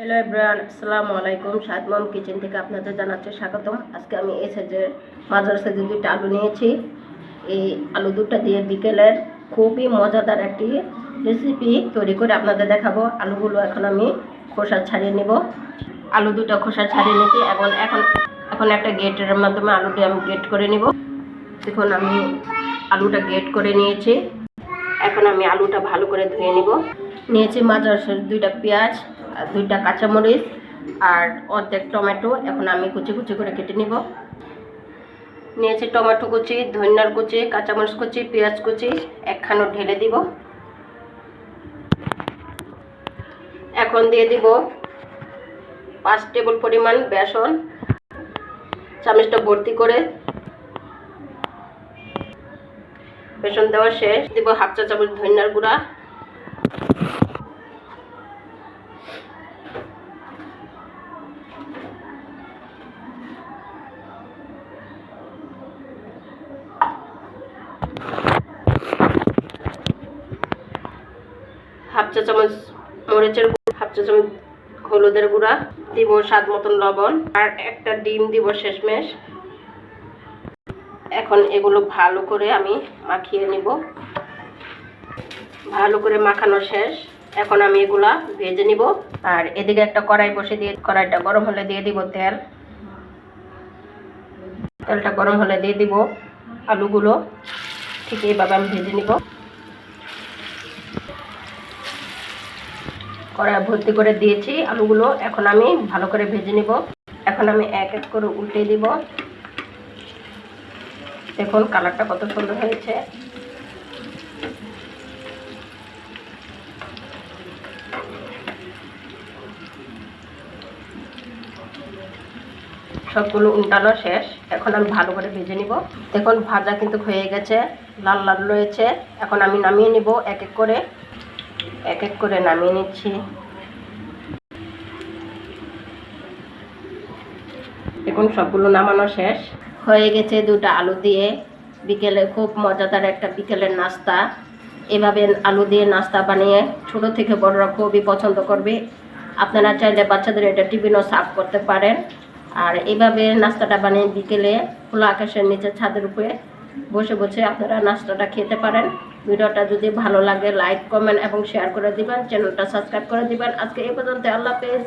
Hello everyone, আসসালামু আলাইকুম। শাহিদ মম kitchen থেকে আপনাদের জানাচ্ছি স্বাগতম। আজকে আমি এই সাইজের মাঝার সাইজের দুইটা আলু নিয়েছি। এই আলু দুটো দিয়ে বিকেলের খুবই মজাদার একটি রেসিপি তৈরি করে আপনাদের দেখাবো। আলুগুলো এখন আমি খোসা ছাড়িয়ে নেব। আলু দুটো খোসা ছাড়িয়ে নিয়েছি। এখন একটা গ্রেটারের মাধ্যমে আলুটি আমি গ্রেট করে নেব। দেখুন আমি আলুটা গ্রেট করে নিয়েছি। এখন আমি আলুটা ভালো করে ধুয়ে নিব। নিয়েছি মাঝার সাইজের দুইটা পেঁয়াজ আর দুইটা কাঁচামরিচ আর অর্ধেক টমেটো। এখন আমি কুচি কুচি করে কেটে নিব। নিয়েছি টমেটো কুচি, ধনিয়ার কুচি, কাঁচামরিচ কুচি, পেঁয়াজ কুচি একখানো ঢেলে দিব। এখন দিয়ে দিব 5 টেবিল পরিমাণ বেসন, চামচটা ভর্তি করে। বেসন দেওয়া শেষ, দিব হাফ চা চামচ ধনিয়ার গুঁড়া, হাফ চা চামচ মরিচের গুঁড়া, হাফ চা চামচ হলুদের গুঁড়া, দিব স্বাদ মতন লবণ আর একটা ডিম দিব শেষমেশ। এখন এগুলো ভালো করে আমি মাখিয়ে নিব। ভালো করে মাখানো শেষ। এখন আমি এগুলা ভেজে নিব। আর এদিকে একটা কড়াই বসে দিয়ে কড়াইটা গরম হলে দিয়ে দিব তেল। তেলটা গরম হলে দিয়ে দিব আলুগুলো। ঠিক এইভাবে আমি ভেজে নিব। কড়াই ভর্তি করে দিয়েছি আলুগুলো। এখন আমি ভালো করে ভেজে নিব। এখন আমি এক এক করে উল্টে দিব। দেখুন কালারটা কত সুন্দর হয়েছে। সবগুলো উল্টানো শেষ। এখন আমি ভালো করে ভেজে নিব। দেখুন ভাজা কিন্তু হয়ে গেছে, লাল লাল রয়েছে। এখন আমি নামিয়ে নিব এক এক করে নামিয়ে নিচ্ছি। দেখুন সবগুলো নামানো শেষ হয়ে গেছে। দুটো আলু দিয়ে বিকেলে খুব মজাদার একটা বিকেলের নাস্তা। এভাবে আলু দিয়ে নাস্তা বানিয়ে ছোট থেকে বড়রা খুবই পছন্দ করবে। আপনারা চাইলে বাচ্চাদের এটা টিফিনও সার্ভ করতে পারেন। আর এইভাবে নাস্তাটা বানিয়ে বিকেলে খোলা আকাশের নিচে ছাদের উপরে বসে বসে আপনারা নাস্তাটা খেতে পারেন। ভিডিওটা যদি ভালো লাগে লাইক, কমেন্ট এবং শেয়ার করে দিবেন। চ্যানেলটা সাবস্ক্রাইব করে দিবেন। আজকে এই পর্যন্ত, আল্লাহ হাফেজ।